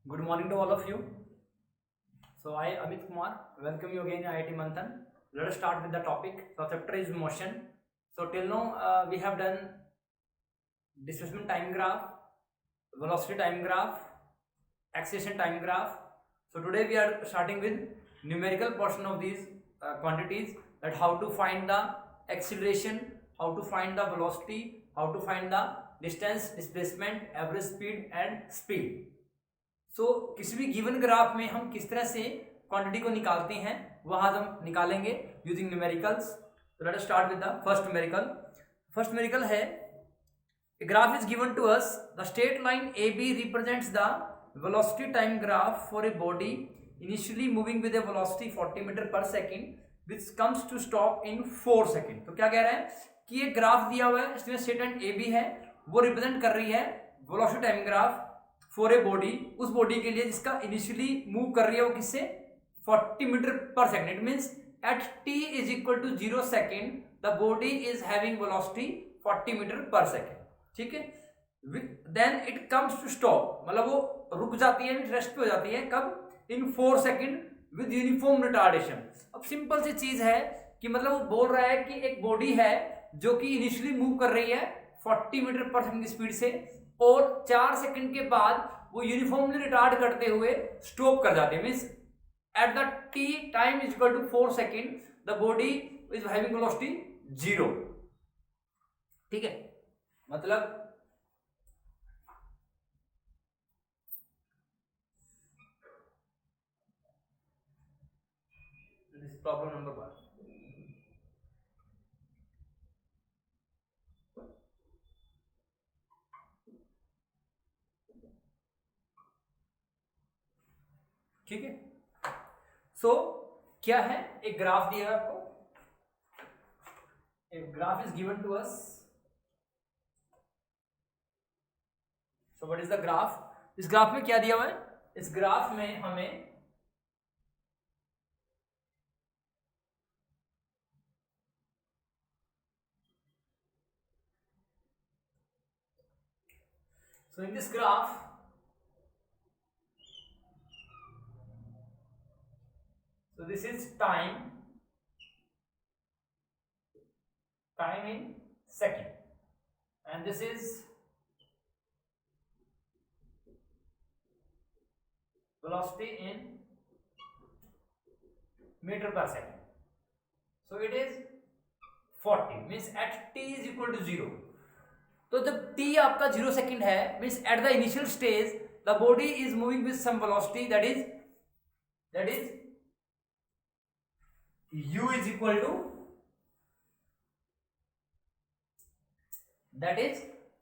Good morning to all of you. So I, Amit Kumar, welcome you again in IIT Manthan. Let us start with the topic. So chapter is motion. So till now we have done displacement time graph, velocity time graph, acceleration time graph. So today we are starting with numerical portion of these quantities, that how to find the acceleration, how to find the velocity, how to find the distance, displacement, average speed and speed. सो किसी भी given graph में हम किस तरह से quantity को निकालते हैं वह आज हम निकालेंगे यूजिंग न्यूमेरिकल्स. तो let us start with the first numerical. First numerical है, a graph is given to us. The straight line AB represents the velocity time graph for a body initially moving with a velocity 40 metre per second which comes to stop in 4 second. तो क्या कह रहे हैं कि ये graph दिया हुआ है, इसमें स्ट्रेट लाइन AB है, वो रिप्रेजेंट कर रही है velocity time graph for a body, उस बॉडी के लिए जिसका इनिशियली मूव कर रही है वो किससे 40 metre per second. It means at t is equal to 0 second the body is having velocity 40 metre per second. ठीक है. Then it comes to stop, मतलब वो रुक जाती है, रेस्ट पे हो जाती है. कब? इन 4 सेकेंड विद यूनिफॉर्म रिटार्डेशन. अब सिंपल सी चीज है कि मतलब वो बोल रहा है कि एक बॉडी है जो कि इनिशियली मूव कर रही है 40 मीटर पर सेकेंड की स्पीड से और 4 सेकंड के बाद वो यूनिफॉर्मली रिटार्ड करते हुए स्टॉप कर जाते हैं. Means at the t time is equal to 4 second the body is having velocity 0. ठीक है, मतलब दिस प्रॉब्लम नंबर 1. ठीक है. सो क्या है, एक ग्राफ दिया है आपको, एक graph is given to us. So what is the graph? इस ग्राफ में क्या दिया हुआ है? इस ग्राफ में हमें so in this graph so this is time in second and this is velocity in meter per second. So it is 40 means at t is equal to 0. तो जब t आपका 0 सेकेंड है means at the initial stage the body is moving with some velocity that is u is equal to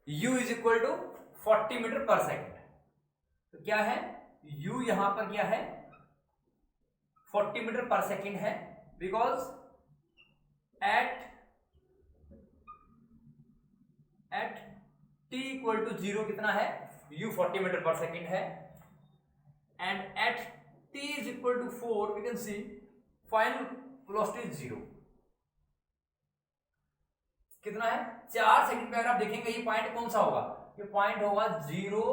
u is equal to 40 metre per second. तो क्या है u यहां पर क्या है 40 मीटर पर सेकेंड है because at t equal to 0 कितना है u 40 मीटर पर सेकेंड है and at t is equal to 4 we can see final velocity is 0. कितना है 4 सेकंड पे. अगर आप देखेंगे ये पॉइंट कौन सा होगा, ये पॉइंट होगा 0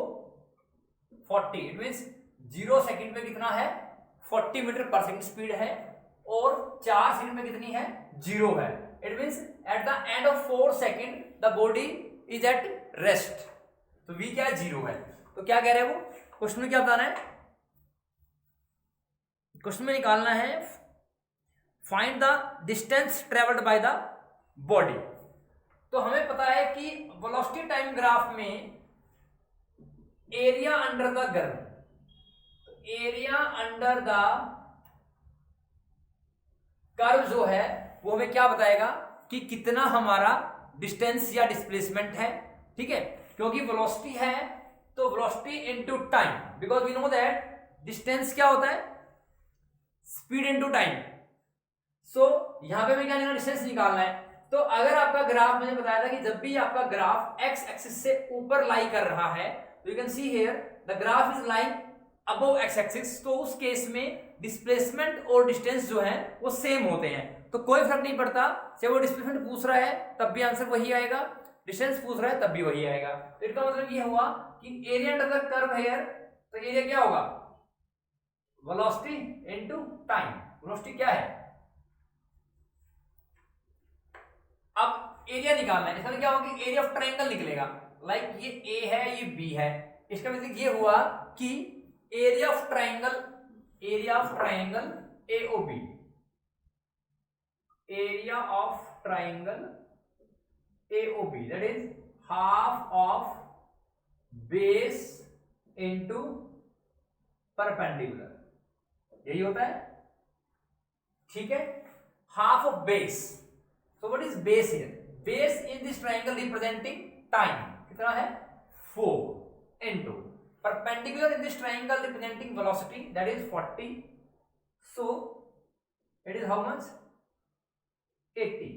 40. इट मींस 0 सेकंड पे कितना है 40 मीटर पर सेकंड स्पीड है और 4 सेकंड में कितनी है 0 है. It means at the end of 4 second the body is at rest. तो v क्या है 0 है. तो क्या कह रहे हैं वो क्वेश्चन में, क्या बताना है क्वेश्चन में, निकालना है find the distance travelled by the body. तो हमें पता है कि वेलोसिटी टाइम ग्राफ में area under the curve, area under the curve जो है वो हमें क्या बताएगा कि कितना हमारा डिस्टेंस या डिस्प्लेसमेंट है. ठीक है, क्योंकि वेलोसिटी है तो velocity into time, because we know that distance क्या होता है स्पीड इनटू टाइम. सो यहां पे हमें क्या निकालना, डिस्टेंस निकालना है. तो अगर आपका ग्राफ, मैंने बताया था कि जब भी आपका ग्राफ एक्स एक्सिस से ऊपर लाई कर रहा है तो you can see here the graph is lying above X axis, तो उस केस में डिस्प्लेसमेंट और डिस्टेंस जो है वो सेम होते हैं. तो कोई फर्क नहीं पड़ता, चाहे वो डिस्प्लेसमेंट पूछ रहा है तब भी आंसर वही आएगा, डिस्टेंस पूछ रहा है तब भी वही आएगा. तो इसका मतलब ये हुआ कि area under the curve here तो एरिया क्या होगा, वेलोसिटी इनटू टाइम। वेलोसिटी क्या है, अब एरिया निकालना है। इसका क्या होगा कि एरिया ऑफ ट्रायंगल निकलेगा। लाइक ये ए है, ये बी है, इसका मतलब ये हुआ कि area of triangle AOB, area of triangle AOB that is half of base into perpendicular, यही होता है, ठीक है, half of base. So what is base here? Base in this triangle representing time कितना है 4 into perpendicular in this triangle representing velocity that is 40. So it is how much 80.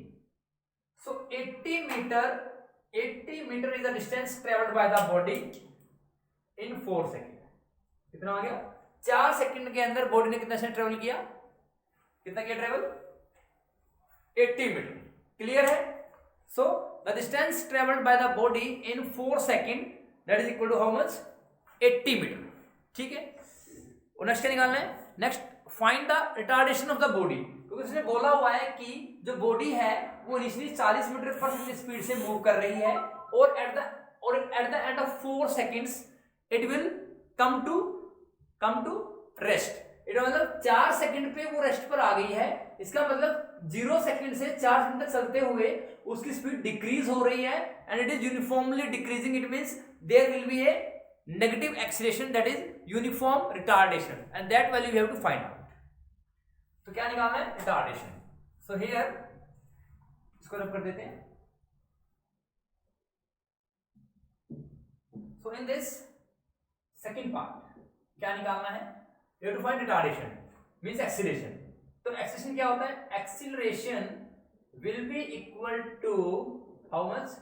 So 80 meter is the distance traveled by the body in 4 seconds. कितना आ गया, 4 second के अंदर body ने कितना travel किया, कितना किया ट्रेवल 80 मीटर। क्लियर है। So the distance travelled by the body in 4 second that is equal to how much 80 metre, ठीक है। और नेक्स्ट क्या निकालना है, next find the retardation of the body, क्योंकि उसने बोला हुआ है कि जो बॉडी है वो initially 40 metre per second speed से मूव कर रही है और at the end of 4 seconds it will come to rest. It मतलब 4 सेकंड पे वो रेस्ट पर आ गई है। इसका मतलब 0 सेकंड से 4 सेकंड तक चलते हुए उसकी स्पीड डिक्रीज हो रही है and it is uniformly decreasing. It means there will be a negative acceleration that is uniform retardation and that value we have to find out. तो क्या निकालना है, रिटार्डेशन। सो हियर इसको रब कर देते हैं। सो इन दिस सेकंड पार्ट क्या निकालना है, you have to find retardation means acceleration। तो acceleration क्या होता है, acceleration will be equal to how much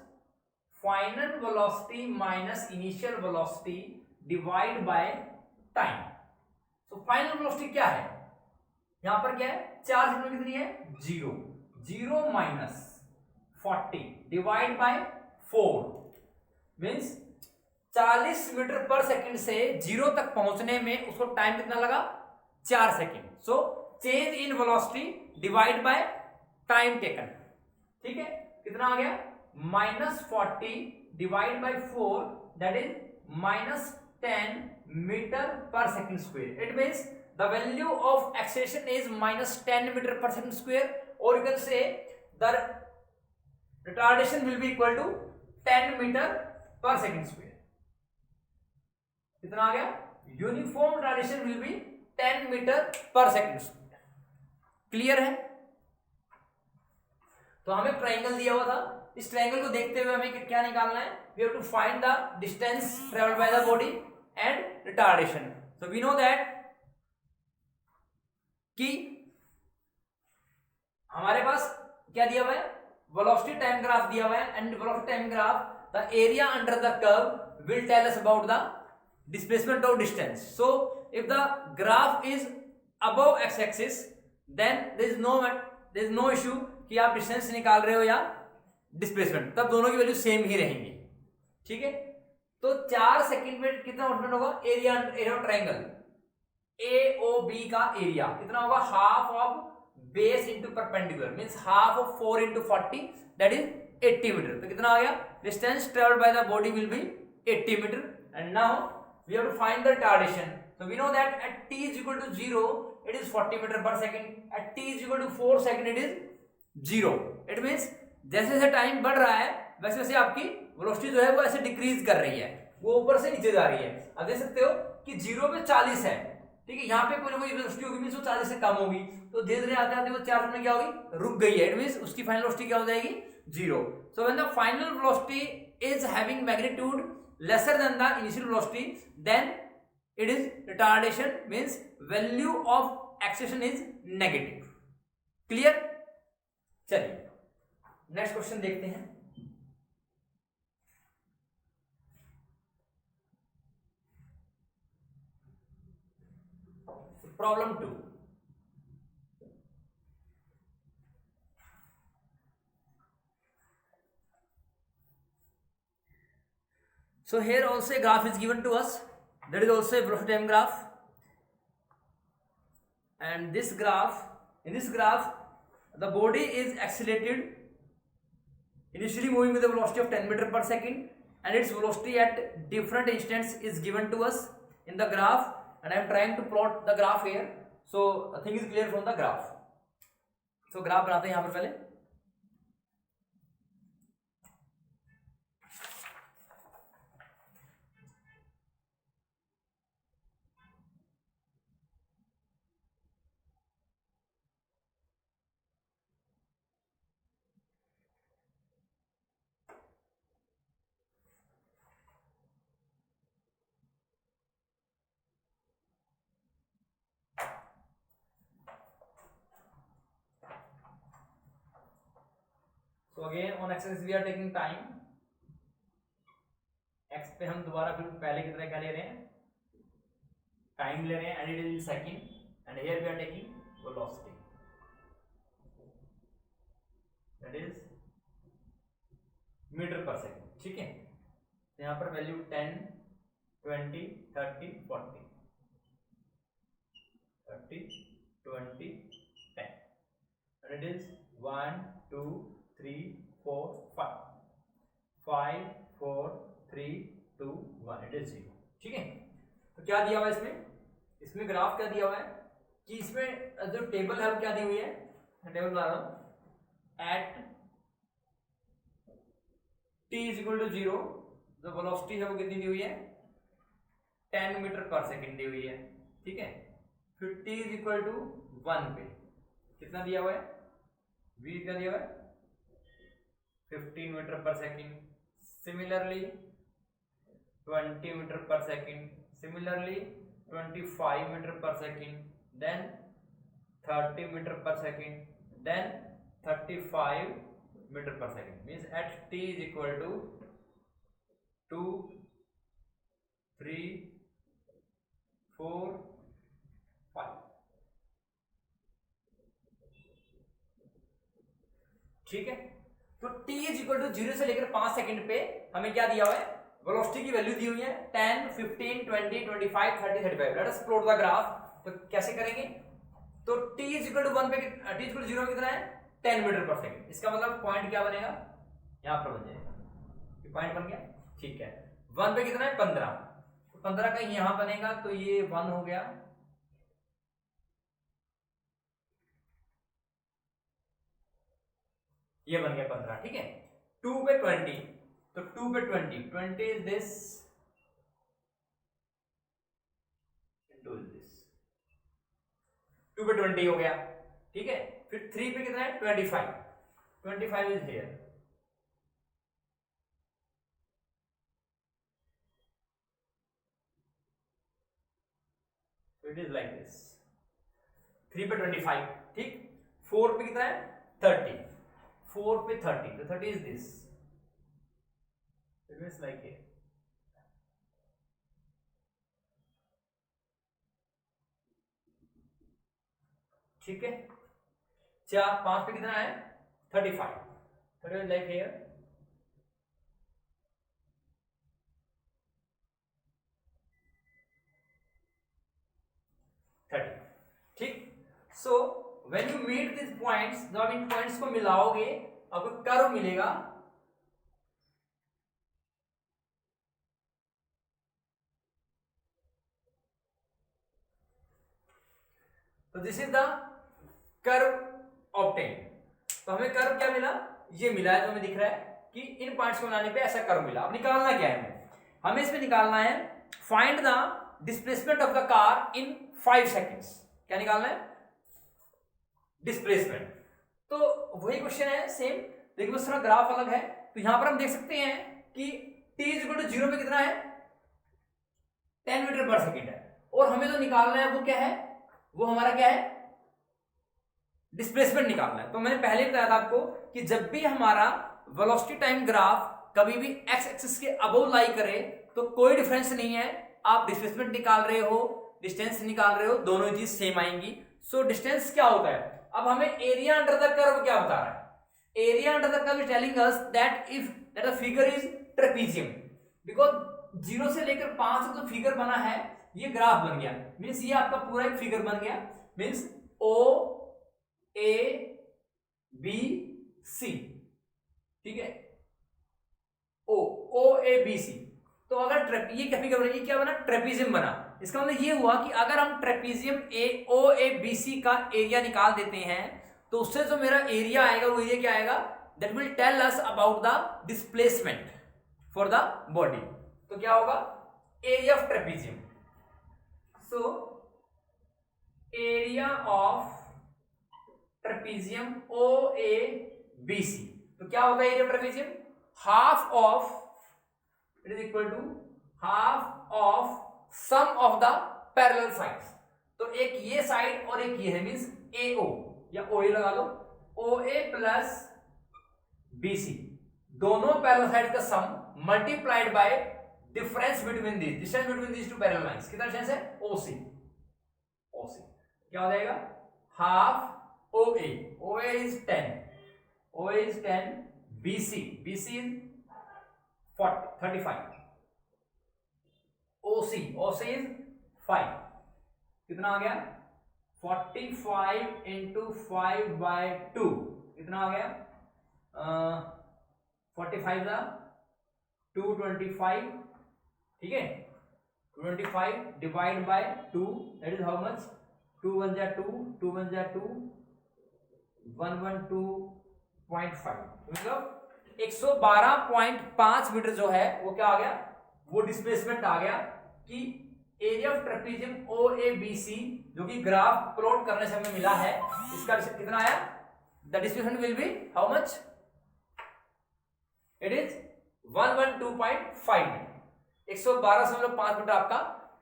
final velocity minus initial velocity divide by time। so final velocity क्या है, यहां पर क्या है 4 सेकंड में कितनी है 0 minus 40 divide by 4 means 40 metre per second से 0 तक पहुंचने में उसको टाइम कितना लगा 4 second. So change in velocity divide by time taken, ठीक है, कितना आ गया -40 divide by 4 that is -10 metre per second square. It means the value of acceleration is -10 metre per second square और you can say the retardation will be equal to 10 metre per second square. कितना आ गया, uniform retardation will be 10 metre per second square. Clear है। तो हमें triangle दिया हुआ था, इस ट्रायंगल को देखते हुए हमें क्या निकालना है, we have to find the distance travelled by the body and retardation. So we know that कि हमारे पास क्या दिया हुआ है, वेलोसिटी टाइम ग्राफ दिया हुआ है and velocity time graph the area under the curve will tell us about the displacement of distance. So if the graph is above x-axis then there is no issue कि आप distance निकाल रहे हो या displacement, तब दोनों की value same ही रहेंगी, ठीक है। तो 4 सेकंड में कितना मूवमेंट होगा, एरिया ऑफ ट्रायंगल AOB का एरिया कितना होगा, half of base into perpendicular means half of 4 into 40 that is 80 metre. तो कितना आ गया, distance travelled by the body will be 80 metre and now we have to find the retardation. So we know that at t is equal to 0 it is 40 meter per second, at t is equal to 4 second it is 0। it means जैसे जैसे time बढ़ रहा है वैसे वैसे आपकी velocity जो है वो ऐसे डिक्रीज कर रही है, वो ऊपर से नीचे जा रही है। अब देख सकते हो कि 0 पे 40 है, ठीक है, यहाँ पे कोई वेलोसिटी होगी मींस वो 40 से कम होगी, तो धीरे धीरे आते आते वो 4 में क्या होगी, रुक गई है। इट मींस उसकी फाइनल वेलोसिटी क्या हो जाएगी 0। So when the final velocity is having magnitude lesser than the initial velocity then it is retardation means value of acceleration is negative। clear। चलिए नेक्स्ट क्वेश्चन देखते हैं। Problem 2। So here also a graph is given to us That is also a velocity time graph. And this graph, in this graph, the body is accelerated, initially moving with a velocity of 10 meter per second, and its velocity at different instants is given to us in the graph, and I am trying to plot the graph here. So the thing is clear from the graph. So graph बनाते हैं यहाँ पर पहले. So again on x-axis we are taking time. x पे हम दोबारा फिर पहले की तरह क्या ले रहे हैं, टाइम ले रहे हैं, and it is in second, and here we are taking velocity, that is metre per second. ठीक है, तो यहाँ पर value 10, 20, 30, 40, 30, 20, 10, and it is 1, 2, 3, 4, 5, 5, 4, 3, 2, 1, it is 0. ठीक है, तो क्या दिया हुआ है इसमें, इसमें ग्राफ क्या दिया हुआ है कि इसमें जो टेबल है वो क्या दी हुई है, टेबल बना रहा हूं, at t is equal to 0 जो वेलोसिटी है वो कितनी दी हुई है, 10 मीटर पर सेकंड दी हुई है. ठीक है, फिर t इज इक्वल टू 1 पे कितना दिया हुआ है, v क्या दिया हुआ है, 15 metre per second. Similarly 20 metre per second, similarly 25 metre per second, then 30 metre per second, then 35 metre per second. Means at t is equal to 2, 3, 4, 5. ठीक है, तो t इज इक्वल टू 0 से लेकर 5 सेकंड पे हमें क्या दिया हुआ है, वेलोसिटी की वैल्यू दी हुई है 10, 15, 20, 25, 30, 35. Let us plot the graph. तो कैसे करेंगे, तो t इज इक्वल टू 1 पे, t इज इक्वल टू 0 में कितना है, 10 मीटर पर सेकंड. इसका मतलब पॉइंट क्या बनेगा, यहां पर बन जाएगा, ये पॉइंट बन गया. ठीक है, 1 पे कितना है, 15, तो 15 कहीं यहां बनेगा, तो ये 1 हो गया, ये बन गया 15. ठीक है, 2 पे 20, तो 2 पे 20 इज दिस इनटू दिस, 2 पे 20 हो गया. ठीक है, फिर 3 पे कितना है, 25 is here. so it is like this, 3 पे 25. ठीक, 4 पे कितना है, 30, 4 पे 30, तो 30 is this, it is like here. ठीक है, 5 पे कितना है, 35, 30 like here. ठीक, so when you meet this points, जब आप इन पॉइंट्स को मिलाओगे आपको कर्व मिलेगा. तो this is the curve obtain. तो हमें कर्व क्या मिला, ये मिला है, जो हमें दिख रहा है कि इन पॉइंट्स को बनाने पे ऐसा कर्व मिला. अब निकालना क्या है, हमें इसमें निकालना है find the displacement of the car in 5 seconds. क्या निकालना है, डिस्प्लेसमेंट. तो वही क्वेश्चन है सेम, लेकिन उसका ग्राफ अलग है. तो यहां पर हम देख सकते हैं कि t इज इक्वल टू 0 पे कितना है, 10 मीटर पर सेकेंड है, और हमें जो निकालना है वो क्या है, वो हमारा क्या है, डिस्प्लेसमेंट निकालना है. तो मैंने पहले बताया था आपको कि जब भी हमारा वेलोसिटी टाइम ग्राफ कभी भी एक्स एक्सिस के अबव लाई करे तो कोई डिफरेंस नहीं है, आप डिस्प्लेसमेंट निकाल रहे हो, डिस्टेंस निकाल रहे हो, दोनों चीज सेम आएंगी. सो डिस्टेंस क्या होता है, अब हमें एरिया अंडर द कर्व क्या बता रहा है, area under the curve is telling us that if that the figure is trapezium, because 0 से लेकर 5 तक जो फिगर बना है ये ग्राफ बन गया, मीन्स ये आपका पूरा एक फिगर बन गया, मीन्स ओ ए बी सी, ठीक है, ओ ए बी सी। तो अगर ये क्या फिगर बना, ये क्या बना, ट्रेपीजियम बना। इसका मतलब ये हुआ कि अगर हम ट्रेपीजियम ओ ए बी सी का एरिया निकाल देते हैं तो उससे जो मेरा एरिया आएगा वो एरिया क्या आएगा, that will tell us about the displacement for the body. तो क्या होगा, area of trapezium, so area of trapezium O A B C. तो क्या होगा area of trapezium, half of, it is equal to half of sum of the parallel sides. तो एक ये side और एक ये है, मींस ए ओ या ओ ए लगा लो, ओ ए प्लस बी सी, दोनों पैरेलल साइड का sum multiplied by difference between these, distance between these two parallel lines. कितना डिस्टेंस है, ओ सी। ओ सी क्या हो जाएगा, half O A is 10, O A is 10, B C is 35, OC is 5, कितना आ गया 45 into 5/2, कितना आ गया 45 का 225, ठीक है, 225 divide by 2, that is how much, 2 1 जा 2, 2 1 जा 2, 112.5, मतलब 112.5 मीटर जो है वो क्या आ गया, वो डिस्प्लेसमेंट आ गया कि area of trapezium O A B C, जो कि ग्राफ प्लॉट करने से हमें मिला है, इसका कितना आया, the displacement will be how much, it is 112.5 metre, 112.5 metre आपका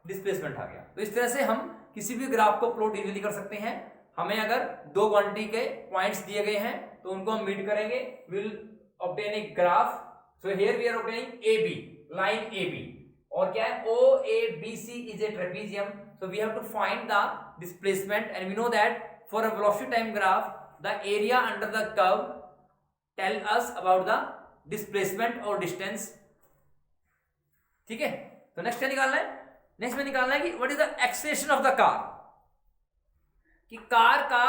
डिस्प्लेसमेंट आ गया। तो इस तरह से हम किसी भी ग्राफ को प्लॉट इजीली कर सकते हैं। हमें अगर दो क्वांटिटी के पॉइंट्स दिए गए हैं तो उनको हम मीट करेंगे, will obtain a graph. So here we are obtaining A B, line A B, और क्या है, O A B C is a trapezium, so we have to find the displacement and we know that for a velocity time graph the area under the curve tell us about the displacement और distance, ठीक है। तो next क्या निकालना है, next में निकालना है कि what is the acceleration of the car, कि कार का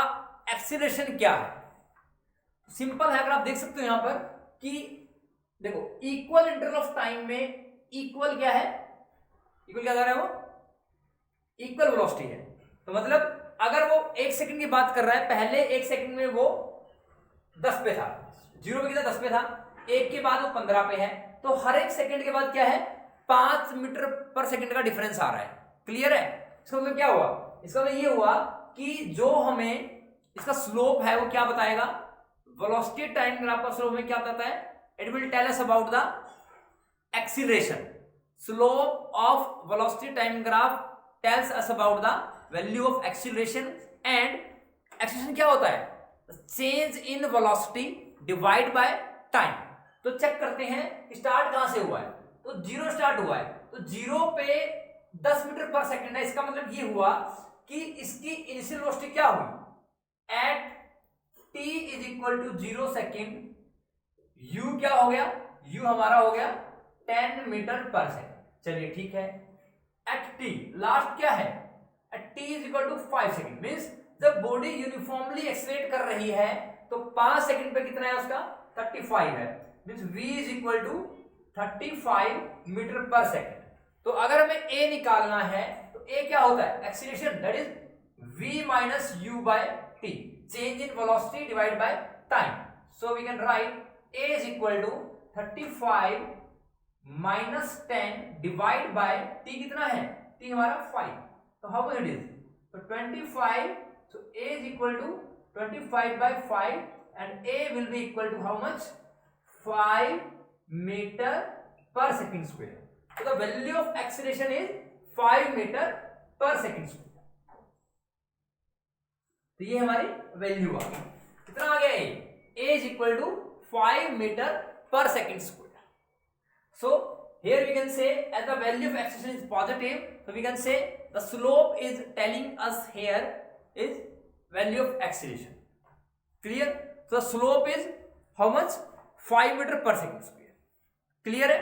एक्सीलरेशन क्या है। सिंपल है, अगर आप देख सकते हो यहां पर कि देखो इक्वल इंटरवल ऑफ टाइम में इक्वल क्या है, इक्वल क्या कर रहा है, वो इक्वल वेलोसिटी है। तो मतलब अगर वो 1 सेकंड की बात कर रहा है, पहले 1 सेकंड में वो 10 पे था, 0 पे कितना 10 पे था, 1 के बाद वो 15 पे है, तो हर एक सेकंड के बाद क्या है 5 मीटर पर सेकंड का डिफरेंस आ रहा है। क्लियर है, इसका मतलब क्या हुआ, इसका मतलब ये हुआ कि जो हमें इसका स्लोप है वो क्या बताएगा, वेलोसिटी टाइम ग्राफ का स्लोप में क्या बताता है, it will tell us about the acceleration. Slope of velocity time graph tells us about the value of acceleration, and acceleration क्या होता है, change in velocity divide by time. तो check करते हैं स्टार्ट कहां से हुआ है, तो 0 स्टार्ट हुआ है, तो 0 पे 10 मीटर पर सेकंड है, इसका मतलब ये हुआ कि इसकी इनिशियल वेलोसिटी क्या हुई, at t is equal to 0 second, u क्या हो गया, u हमारा हो गया 10 मीटर पर सेकेंड। चलिए ठीक है, एट t लास्ट क्या है, at t is equal to 5 second, means जब बॉडी यूनिफॉर्मली एक्सेलरेट कर रही है तो 5 सेकेंड पे कितना है उसका 35 है, means v is equal to 35 metre per second. तो अगर हमें a निकालना है तो a क्या होता है, acceleration, that is v minus u by t, change in velocity divided by time. So we can write a is equal to 35 minus 10 divided by t कितना है, t हमारा 5, तो how much it is, so 25, so a is equal to 25 by 5 and a will be equal to how much, 5 meter per second square. So the value of acceleration is 5 meter per second square. तो ये हमारी value आ गई, कितना आ गया, a is equal to 5 metre per second square. So here we can say as the value of acceleration is positive, so we can say the slope is telling us here is value of acceleration. Clear? So the slope is how much, 5 meter per second square. Clear है?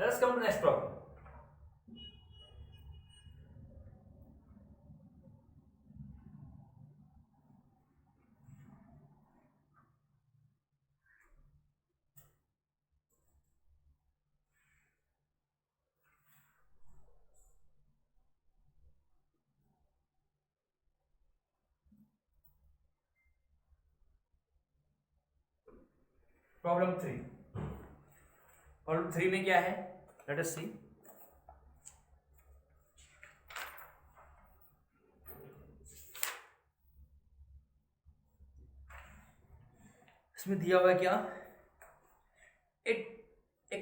Let's come to next problem. Problem 3. Problem 3 में क्या है, let us सी. इसमें दिया हुआ है क्या, a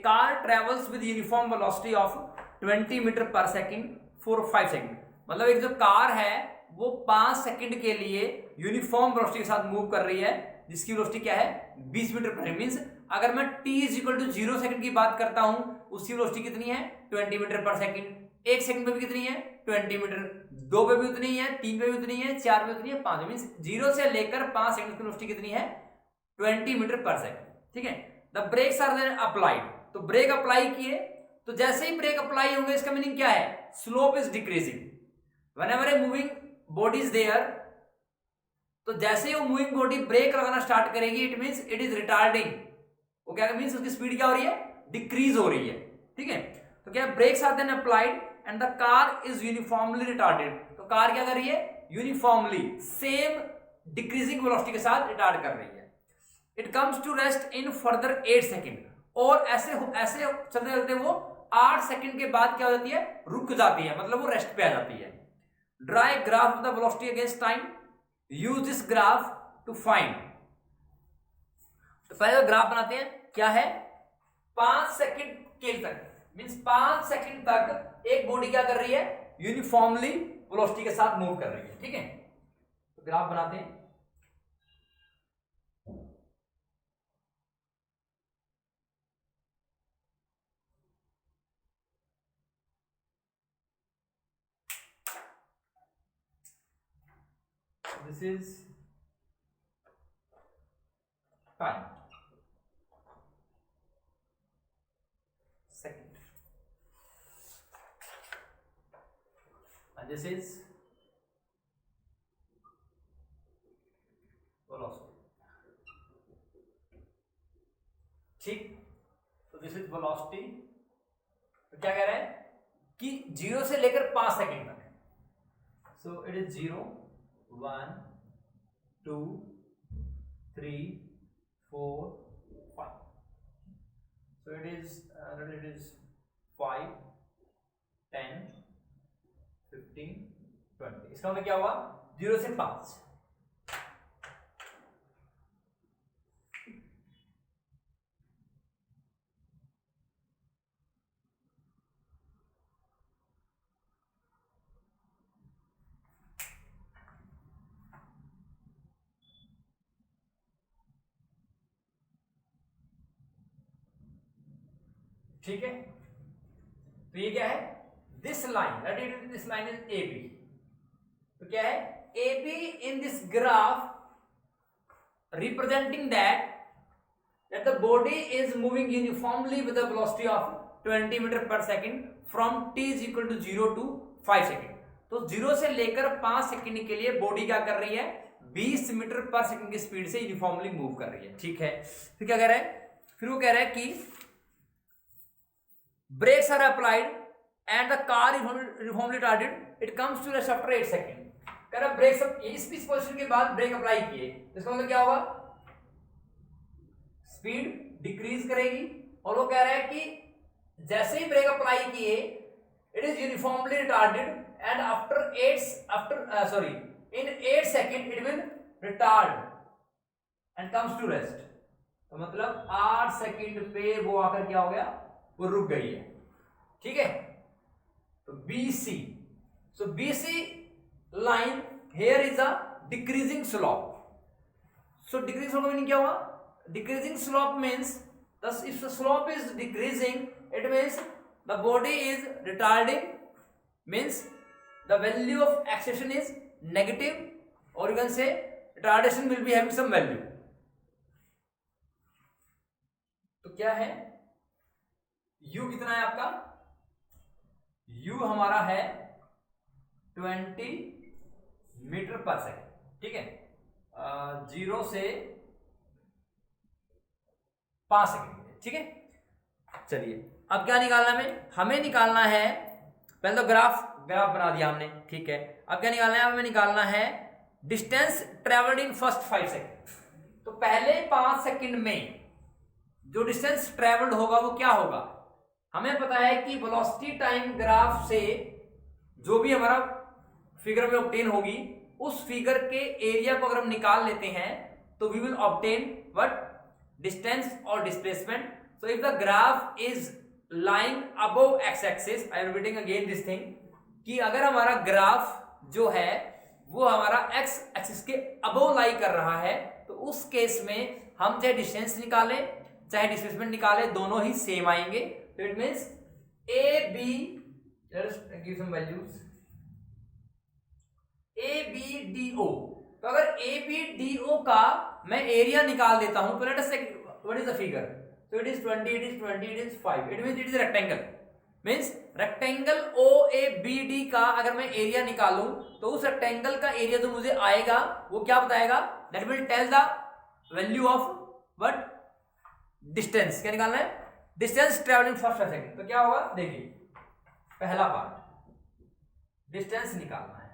car travels with uniform velocity of 20 metre per second for 5 second. मतलब एक जो कार है वो 5 सेकेंड के लिए यूनिफॉर्म वेलोसिटी के साथ मूव कर रही है, जिसकी वेलोसिटी क्या है 20 मीटर पर. मींस अगर मैं t इक्वल टू 0 सेकंड की बात करता हूं, उसकी वेलोसिटी कितनी है 20 मीटर पर सेकंड. 1 सेकंड पे भी कितनी है 20 मीटर, 2 पे भी उतनी है, 3 पे भी उतनी है, 4 पे उतनी है, 5 मींस 0 से लेकर 5 सेकंड की वेलोसिटी कितनी है 20 मीटर पर सेकंड. ठीक है. The brakes are then applied. तो ब्रेक अप्लाई किए, तो जैसे ही ब्रेक अप्लाई होंगे इसका मीनिंग क्या है, slope is decreasing. Whenever a moving body is there, तो जैसे ही वो मूविंग बॉडी ब्रेक लगाना स्टार्ट करेगी, it means it is retarding. वो क्या मींस उसकी स्पीड क्या हो रही है, डिक्रीज हो रही है. ठीक है. तो क्या brakes are then applied and the car is uniformly retarded. तो कार क्या कर रही है, यूनिफॉर्मली सेम डिक्रीजिंग वेलोसिटी के साथ रिटार्ड कर रही है. It comes to rest in further 8 second. और ऐसे ऐसे चलते चलते वो 8 सेकेंड के बाद क्या हो जाती है, रुक जाती है, मतलब वो रेस्ट पे आ जाती है. Draw a graph of the velocity against time. Use this graph to find. तो पहले ग्राफ बनाते हैं. क्या है, 5 सेकेंड के तक, मींस 5 सेकेंड तक एक बॉडी क्या कर रही है, यूनिफॉर्मली वेलोसिटी के साथ मूव कर रही है. ठीक है. तो ग्राफ बनाते हैं. This is time second and this is velocity. ठीक. तो दिस इज वेलोसिटी. तो क्या कह रहे हैं कि 0 से लेकर 5 सेकेंड तक. So it is 0 1 2 3 4 5. So it is 5 10 15 20. इसका मतलब क्या हुआ, 0 से 5. ठीक है. तो ये क्या है, this line, this line is A B. तो क्या है, A B in this graph representing that the body is moving uniformly with the velocity of 20 metre per second from t is equal to 0 to 5 second. तो 0 से लेकर 5 second के लिए body क्या कर रही है, 20 मीटर पर सेकेंड की स्पीड से यूनिफॉर्मली मूव कर रही है. ठीक है. फिर क्या कह रहा है, फिर वो कह रहा है कि brakes are applied and the car uniformly retarded. It comes to rest after 8 seconds. कह रहा ब्रेक सब इस पोजीशन के बाद ब्रेक अप्लाई किए, इसका मतलब क्या होगा, स्पीड डिक्रीज करेगी. और वो कह रहा है कि जैसे ही ब्रेक अप्लाई किए, it is uniformly retarded and in 8 second it will retard and comes to rest. तो मतलब 8 सेकेंड पे वो आकर क्या हो गया, वो रुक गई है. ठीक है. तो BC, so BC line here is a decreasing slope. So decreasing slope meaning क्या हुआ, decreasing slope means thus if the slope is decreasing, it means the body is retarding, means the value of acceleration is negative, or you can say retardation will be having some value. तो क्या है, u कितना है आपका, u हमारा है 20 metre per second, ठीक है, 0 से 5 सेकेंड, ठीक है। चलिए अब क्या निकालना हमें निकालना है, पहले तो ग्राफ बना दिया हमने, ठीक है। अब क्या निकालना है, हमें निकालना है distance travelled in first 5 second. तो पहले 5 सेकेंड में जो डिस्टेंस ट्रेवल्ड होगा वो क्या होगा, हमें पता है कि वेलोसिटी टाइम ग्राफ से जो भी हमारा फिगर में ऑब्टेन होगी, उस फिगर के एरिया को अगर हम निकाल लेते हैं तो we will obtain what, distance और displacement. So if the graph is lying above X axis, I am repeating again this thing, कि अगर हमारा ग्राफ जो है वो हमारा एक्स एक्सिस के अबव लाई कर रहा है, तो उस केस में हम चाहे डिस्टेंस निकालें चाहे डिस्प्लेसमेंट निकालें, दोनों ही सेम आएंगे। तो it means A B, let's give some values, A B D O. तो अगर ए बी डी ओ का मैं एरिया निकाल देता हूं तो लेट अस से what is the figure, so it is 20, it is 20, it is 5, it means it is a rectangle, means rectangle OABD का अगर मैं एरिया निकालूं तो उस रेक्टेंगल का एरिया जो मुझे आएगा वो क्या बताएगा, that will tell the value of what, distance। क्या निकालना है, distance traveled in first second। तो क्या होगा, देखिए पहला पार्ट डिस्टेंस निकालना है,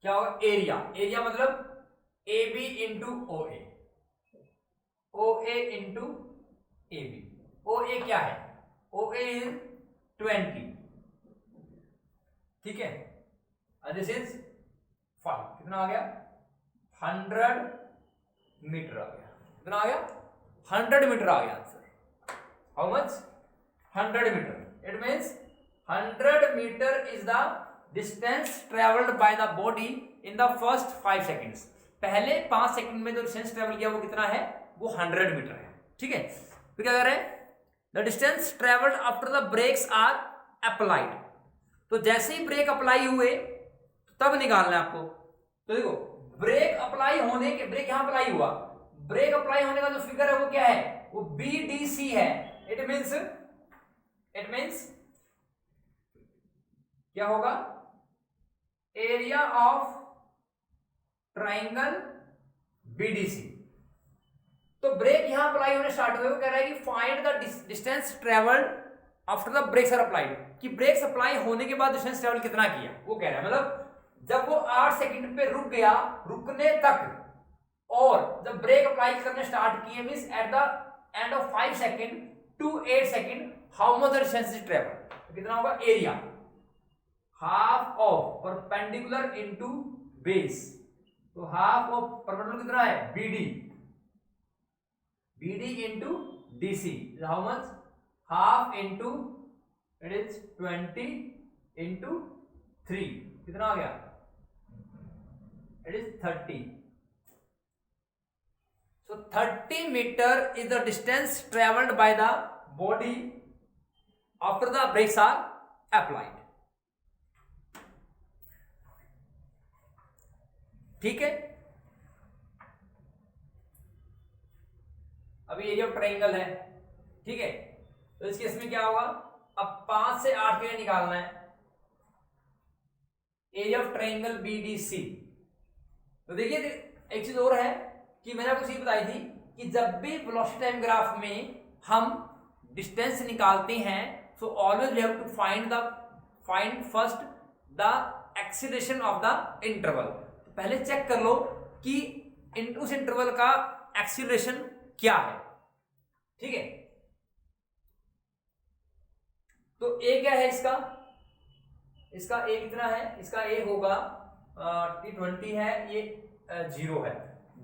क्या होगा, एरिया मतलब AB into OA, OA into AB। OA क्या है, OA इज 20, ठीक है, दिस इज 5, कितना आ गया, 100 मीटर आ गया, कितना आ गया, 100 मीटर आ गया answer. How much, 100 metre. It means 100 metre is the distance travelled by the body in the first 5 seconds. पहले 5 सेकेंड में जो डिस्टेंस ट्रेवल किया वो कितना है, वो 100 मीटर है, ठीक है। फिर क्या कर रहे हैं, the distance travelled after the brakes are applied. तो जैसे ही ब्रेक अप्लाई हुए तब निकालना है आपको। तो देखो ब्रेक अप्लाई होने के, ब्रेक यहां अप्लाई हुआ, ब्रेक अप्लाई होने का जो फिगर है वो क्या है, वो BDC है। इट मींस क्या होगा, एरिया ऑफ ट्राइंगल BDC। तो ब्रेक यहां अप्लाई होने स्टार्ट हुए, वो कह रहा है कि find the distance travelled after the brakes are applied, कि ब्रेक्स अप्लाई होने के बाद डिस्टेंस ट्रेवल कितना किया, वो कह रहा है। मतलब जब वो 8 सेकंड पे रुक गया, रुकने तक, और जब ब्रेक अप्लाई करने स्टार्ट किए, means at the end of 5 second to 8 second, how much the distance is travel, तो कितना होगा, area half of perpendicular into base. तो हाफ ऑफ परपेंडिकुलर कितना है, BD into DC is how much, half into, it is 20 into 3, कितना आ गया, it is 30। So 30 meter is the distance traveled by the body after the brakes are applied, ठीक है। अभी area of triangle है, ठीक है, तो इस केस में क्या होगा, अब 5 से 8 के लिए निकालना है एरिया ऑफ ट्रायंगल BDC। तो देखिए एक चीज और है कि मैंने आपको चीज बताई थी कि जब भी वेलोसिटी टाइम ग्राफ में हम डिस्टेंस निकालते हैं, so always we have to find first the acceleration of the interval. तो पहले चेक कर लो कि उस इंटरवल का एक्सीलरेशन क्या है, ठीक है। तो ए क्या है इसका ए कितना है, इसका ए होगा T20 है, ये 0 है,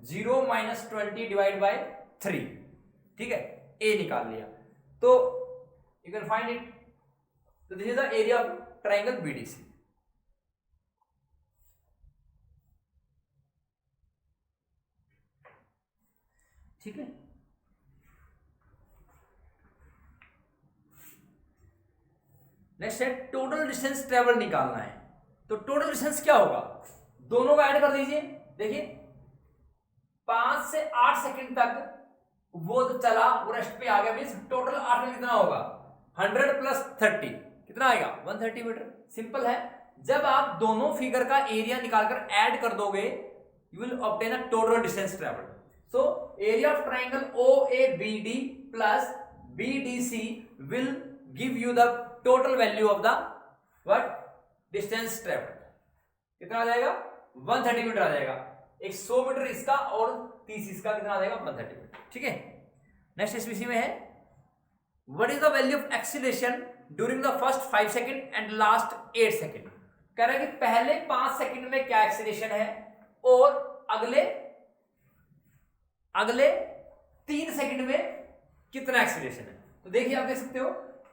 0 - 20 डिवाइड बाय 3, ठीक है, ए निकाल लिया। तो यू कैन फाइंड इट। तो this is the area of triangle BDC। ठीक है, नेक्स्ट है टोटल डिस्टेंस ट्रेवल निकालना है। तो टोटल डिस्टेंस क्या होगा, दोनों को ऐड कर दीजिए। देखिए 5 से 8 सेकंड तक वो तो चला, वो रेस्ट पे आ गया, मींस टोटल 8 में कितना होगा 100 प्लस 30 कितना आएगा 130 मीटर। सिंपल है। जब आप दोनों फिगर का एरिया निकालकर ऐड कर दोगे you will obtain a total distance travelled. So area of triangle OABD plus BDC will give you the total value of the what distance travelled. कितना आ जाएगा 130 मीटर आ जाएगा। 100 मीटर इसका और 30 इसका, कितना आ जाएगा 130 मीटर। ठीक है। नेक्स्ट इस में है what is the value of acceleration during the first 5 second and last 8 second. कह रहा है कि पहले 5 सेकंड में क्या एक्सीलरेशन है और अगले 3 सेकंड में कितना एक्सीलरेशन है। तो देखिए आप देख सकते हो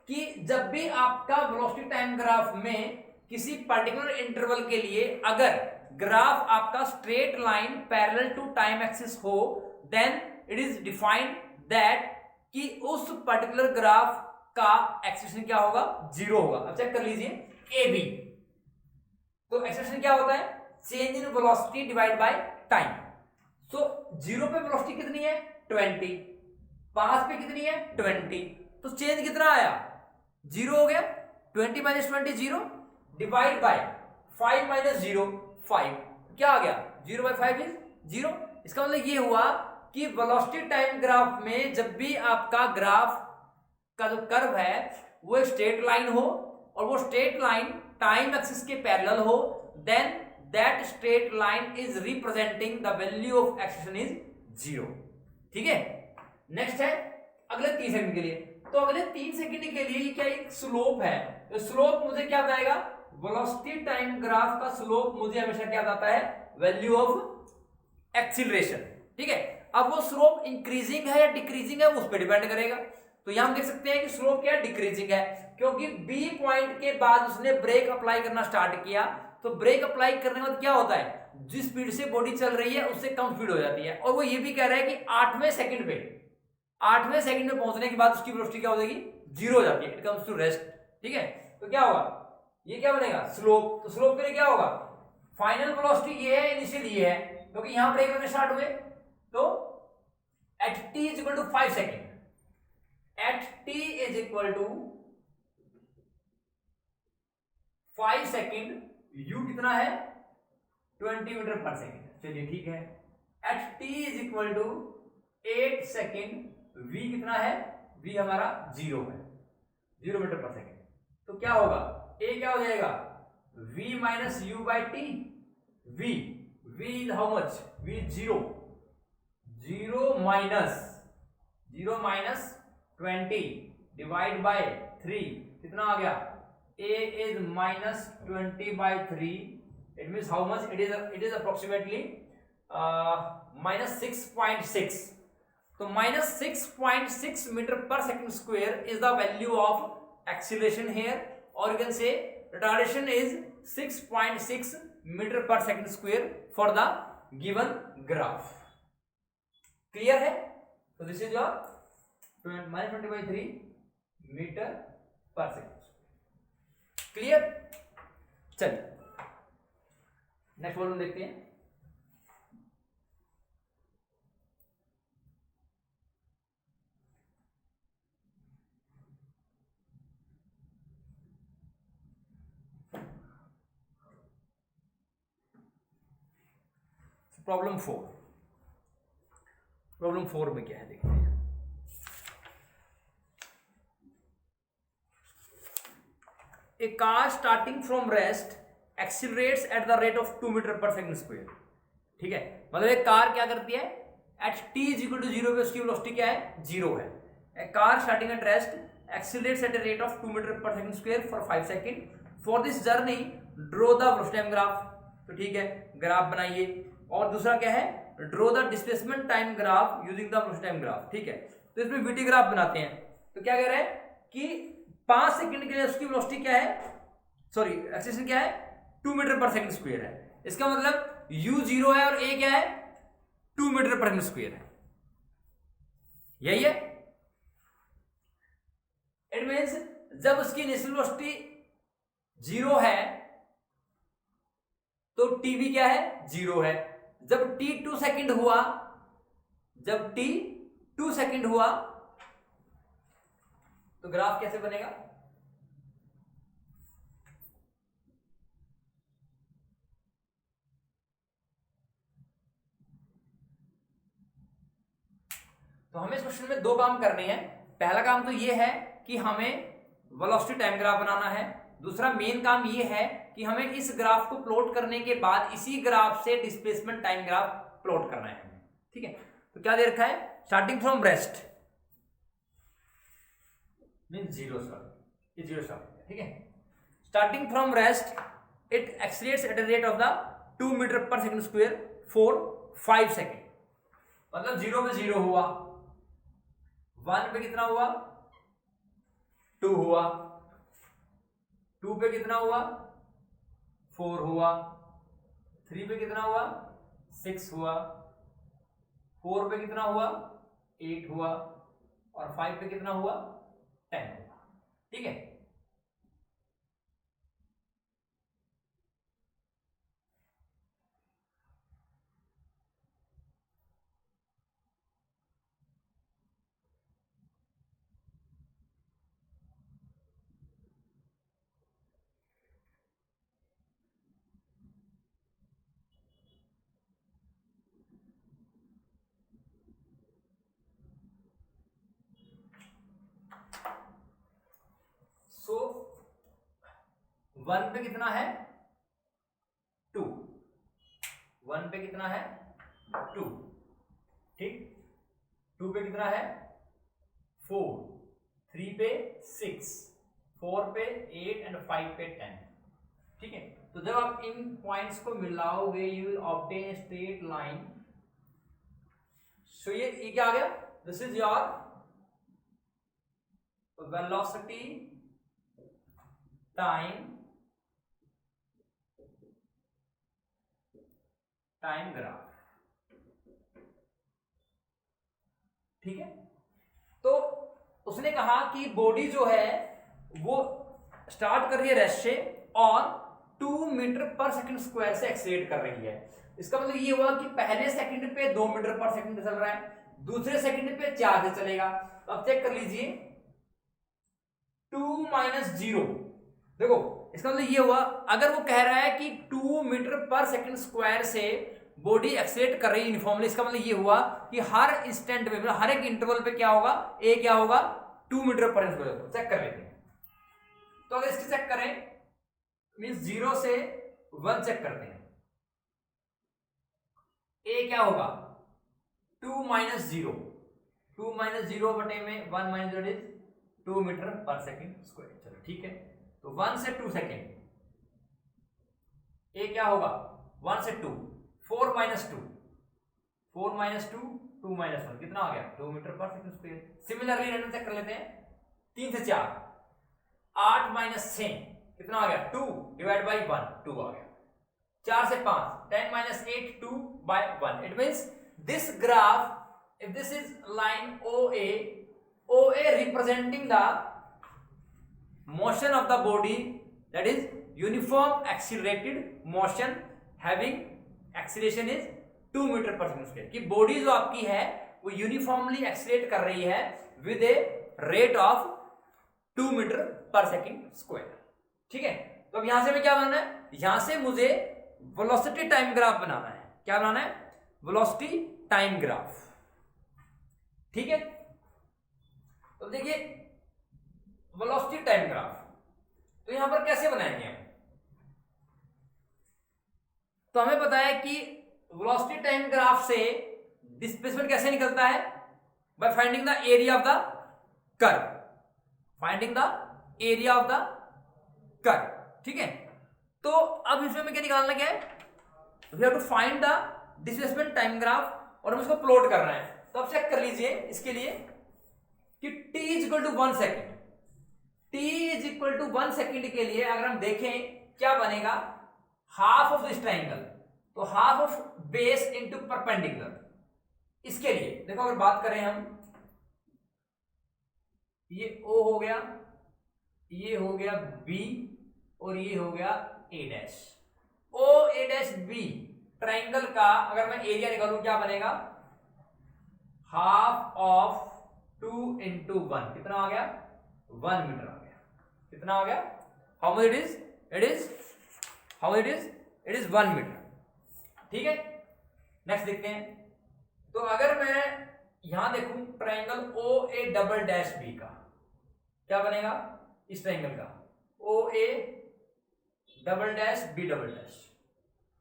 कि जब भी आपका वेलोसिटी टाइम ग्राफ में किसी पर्टिकुलर इंटरवल के लिए अगर ग्राफ आपका straight line parallel to time axis हो then it is defined that कि उस पर्टिकुलर ग्राफ का एक्सीलरेशन क्या होगा 0 होगा। अब चेक कर लीजिए AB। तो एक्सीलरेशन क्या होता है change in velocity divide by time. So 0 पे वेलोसिटी कितनी है 20, 5 पे कितनी है 20, तो चेंज कितना आया 0 हो गया। 20 माइनस 20 0 डिवाइड बाय 5 माइनस 0 5 क्या आ गया 0 बाय 5 इज 0। इसका मतलब ये हुआ कि वेलोसिटी टाइम ग्राफ में जब भी आपका ग्राफ का जो कर्व है वो एक स्ट्रेट लाइन हो और वो स्ट्रेट लाइन टाइम एक्सिस के पैरेलल हो then that straight line is representing the value of acceleration is 0। ठीक है। नेक्स्ट है अगले 3 सेकंड के लिए। तो अगले 3 सेकंड के लिए ये क्या एक स्लोप है। तो स्लोप मुझे क्या बताएगा वेलोसिटी टाइम ग्राफ का स्लोप मुझे हमेशा क्या बताता है वैल्यू ऑफ एक्सीलरेशन। ठीक है। अब वो स्लोप इंक्रीजिंग है या डिक्रीजिंग है उस पर डिपेंड करेगा। तो यहां हम देख सकते हैं कि स्लोप क्या डिक्रीजिंग है क्योंकि बी पॉइंट के बाद उसने ब्रेक अप्लाई करना स्टार्ट किया। तो ब्रेक अप्लाई करने के बाद क्या होता है जिस स्पीड से बॉडी चल रही है उससे कम स्पीड हो जाती है। और वो ये भी कह रहा है कि 8वें सेकंड में पहुंचने के बाद उसकी वेलोसिटी क्या हो जाएगी 0 हो जाती है। It comes to rest. ठीक है। तो क्या होगा ये क्या बनेगा स्लोप। तो स्लोप के लिए क्या होगा फाइनल वेलोसिटी ये है इनिशियल ये है क्योंकि यहां ब्रेक करने स्टार्ट हुए। तो at t is equal to 5 second at t is equal to 5 second u कितना है 20 मीटर पर सेकेंड। चलिए ठीक है। At t is equal to 8 second v कितना है v हमारा 0 है 0 मीटर पर सेकेंड। तो क्या होगा a क्या हो जाएगा v minus u by T. v is how much v 0 minus 20 divide by 3 कितना आ गया a is minus 20 by 3। It means how much it is approximately minus 6.6। तो minus 6.6 metre per second square is the value of acceleration here और you can say retardation is 6.6 metre per second square for the given graph. Clear है। तो this is your minus 20/3 metre per second. Clear. चलिए next problem देखते हैं। Problem 4 में क्या है देखते हैं। A car starting from rest accelerates at the rate of 2 metre per second square. ठीक है। मतलब एक कार क्या करती है at t is equal to 0 पे उसकी वेलोसिटी क्या है 0 है। A car starting at rest accelerates at a rate of 2 metre per second square for 5 second. For this journey draw the velocity time graph. तो ठीक है ग्राफ बनाइए। और दूसरा क्या है draw the displacement time graph using the velocity time graph. ठीक है। तो इसमें वीटी ग्राफ बनाते हैं। तो क्या कह रहे हैं कि 5 सेकंड के लिए उसकी वेलोसिटी क्या है सॉरी एक्सीलरेशन क्या है 2 मीटर पर सेकंड स्क्वायर है। इसका मतलब u 0 है और a क्या है 2 मीटर पर सेकंड स्क्वायर है। यही है। इट मींस जब उसकी इनिशियल वेलोसिटी 0 है तो t भी क्या है 0 है। जब t 2 सेकंड हुआ जब t 2 सेकंड हुआ तो ग्राफ कैसे बनेगा? तो हमें इस क्वेश्चन में दो काम करने हैं। पहला काम तो ये है कि हमें वेलोसिटी टाइम ग्राफ बनाना है। दूसरा मेन काम ये है कि हमें इस ग्राफ को प्लॉट करने के बाद इसी ग्राफ से डिस्प्लेसमेंट टाइम ग्राफ प्लॉट करना है हमें। ठीक है, तो क्या दे रखा है? Starting from rest mean zero start, ये जीरो स्टार्ट। ठीक है, starting from rest it accelerates at the rate of the 2 metre per second square for 5 second. मतलब 0 पे 0 हुआ, 1 पे कितना हुआ? 2 हुआ, 2 पे कितना हुआ? 4 हुआ, 3 पे कितना हुआ? 6 हुआ, 4 पे कितना हुआ? 8 हुआ, और 5 पे कितना हुआ? 10 हुआ। ठीक है, सो 1 पे कितना है? 2, 1 पे कितना है? 2। ठीक, 2 पे कितना है? 4, 3 पे 6, 4 पे 8 एंड 5 पे 10। ठीक है, तो जब आप इन पॉइंट्स को मिलाओगे you will obtain straight line. So ये क्या आ गया? This is your velocity time graph. ठीक है, तो उसने कहा कि बॉडी जो है वो स्टार्ट कर रही है रेस्ट से और 2 मीटर पर सेकंड स्क्वायर से एक्सीलरेट कर रही है। इसका मतलब ये हुआ कि पहले सेकंड पे 2 मीटर पर सेकंड चल रहा है, दूसरे सेकंड पे 4 से चलेगा। तो अब चेक कर लीजिए 2 - 0। देखो इसका मतलब ये हुआ, अगर वो कह रहा है कि 2 मीटर पर सेकंड स्क्वायर से बॉडी एक्सीलरेट कर रही है यूनिफॉर्मली, इसका मतलब ये हुआ कि हर इंस्टेंट में, मतलब हर एक इंटरवल पे क्या होगा? ए क्या होगा? 2 मीटर पर सेकंड। चेक कर लेते हैं। तो अगर इसकी चेक करें मींस 0 से 1 चेक करते हैं, ए क्या होगा? 2 - 0, 2 - 0 बटे में 1 - 0 is 2 metre per second square. चलो ठीक है, तो 1 से 2 सेकेंड, ए क्या होगा? 1 से 2, 4 - 2, 4 - 2, 2 - 1 कितना आ गया? 2 metre per second square. Similarly random check कर लेते हैं, 3 से 4, 8 - 6 कितना आ गया? 2 डिवाइड बाई 1, 2 आ गया। 4 से 5, 10 - 8, 2 by 1। It means this graph, if this is line OA representing the motion of the body, that is uniform accelerated motion having acceleration is 2 metre per second square. कि बॉडी जो आपकी है वो uniformly accelerate कर रही है with a rate of 2 metre per second square. ठीक है, तो अब यहां से हमें क्या बनाना है? यहां से मुझे वेलोसिटी टाइम ग्राफ बनाना है। क्या बनाना है? Velocity time graph. ठीक है, तो देखिए वेलोसिटी टाइम ग्राफ तो यहां पर कैसे बनाएंगे हम? तो हमें पता है कि वेलोसिटी टाइम ग्राफ से डिस्प्लेसमेंट कैसे निकलता है? By finding the area of the curve, finding the area of the curve. ठीक है, तो अब इसमें क्या निकालना क्या है? We have to find the displacement time graph और हम इसको प्लॉट करना है। तो अब चेक कर लीजिए इसके लिए कि t = 1 सेकेंड, t = 1 सेकेंड के लिए अगर हम देखें क्या बनेगा? हाफ ऑफ दिस ट्राइंगल, तो half of base into perpendicular. इसके लिए देखो अगर बात करें हम, ये O हो गया, ये हो गया B और ये हो गया A'। OA' B ट्राइंगल का अगर मैं एरिया निकालूं क्या बनेगा? हाफ ऑफ 2 into 1 कितना आ गया? 1 मीटर आ गया। कितना आ गया? How much it is how it is 1 metre. ठीक है, नेक्स्ट देखते हैं। तो अगर मैं यहां देखूं triangle O A double dash B का क्या बनेगा? इस ट्रायंगल का O A double dash B double dash.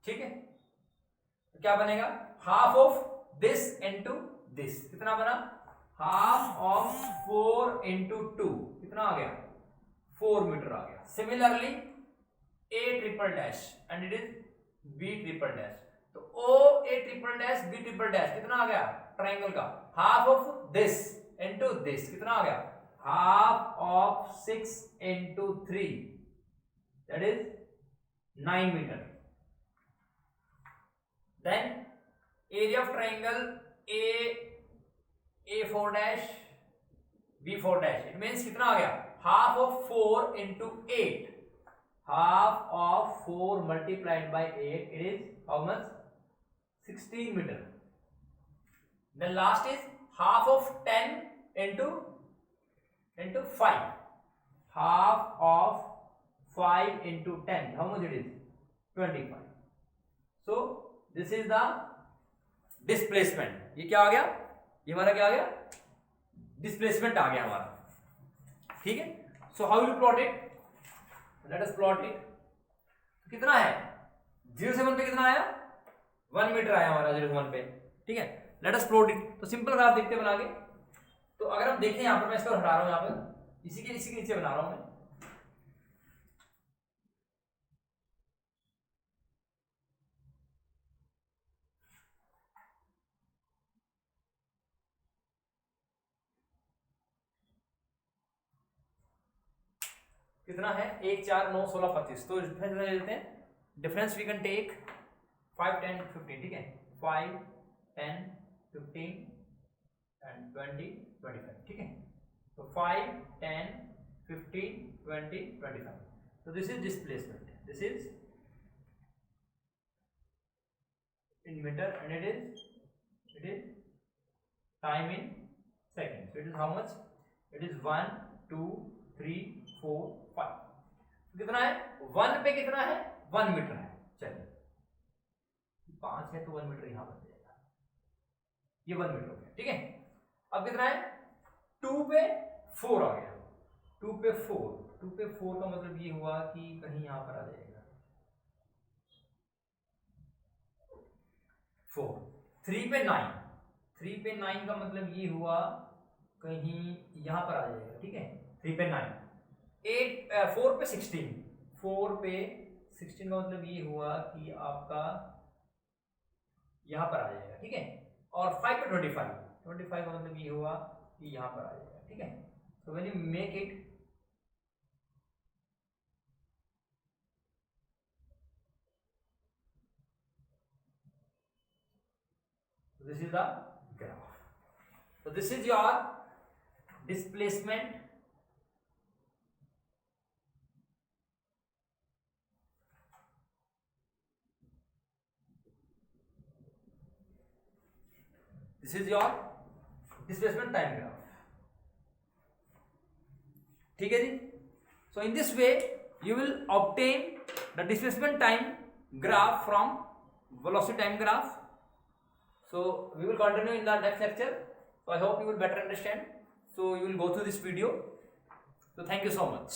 ठीक है, तो क्या बनेगा? Half of this into this. कितना बना? हाफ ऑफ 4 इंटू 2 कितना आ गया? 4 मीटर आ गया। Similarly A triple dash and it is B triple dash. तो O A triple dash B triple dash कितना आ गया ट्रायंगल का? Half of this into this कितना आ गया? Half of 6 into 3 that is 9 metre. Then area of triangle A4 dash B4 dash, it means कितना आ गया? Half of 4 into 8, half of 4 multiplied by 8 it is how much? 16 metre. Then last is half of 10 into 5, half of 5 into 10 how much it is? 25। So this is the displacement. ये क्या आ गया? ये हमारा क्या आ गया? डिस्प्लेसमेंट आ गया हमारा। ठीक है, so how you plot it? Let us plot it. कितना है? 0 से 1 पे कितना आया? 1 मीटर आया हमारा 0 से 1 पे। ठीक है, लेट अस प्लॉट इट। तो सिंपल ग्राफ देखते बना के। तो अगर हम देखें यहाँ पर, मैं इसको हटा रहा हूँ, यहाँ पर इसी के नीचे बना रहा हूँ मैं। कितना है? 1 4 9 16 25। तो डिफरेंस ले लेते हैं। Difference we can take 5 10 15। ठीक है, 5 10 15 एंड 20 25। ठीक है, तो 5 10 15 20 25। तो this is displacement, this is in meter and it is time in seconds. So it is how much? It is 1 2 3 4 5। कितना है? 1 पे कितना है? 1 मीटर है। चलिए 5 है तो 1 मीटर यहां बन जाएगा, ये 1 मीटर हो गया। ठीक है, अब कितना है? 2 पे 4 आ गया। 2 पे 4 का मतलब ये हुआ कि कहीं यहां पर आ जाएगा 4। 3 पे 9 का मतलब ये हुआ कहीं यहां पर आ जाएगा। ठीक है, 3 पे 9। 4 पे 16 का मतलब ये हुआ कि आपका यहां पर आ जाएगा। ठीक है, और 5 पे 25 का मतलब ये हुआ कि यहां पर आ जाएगा। ठीक है, सो when you make it, this is the graph. So this is your displacement time graph. ठीक है जी। So in this way you will obtain the displacement time graph from velocity time graph. So we will continue in the next lecture. So I hope you will better understand. So you will go through this video. So thank you so much.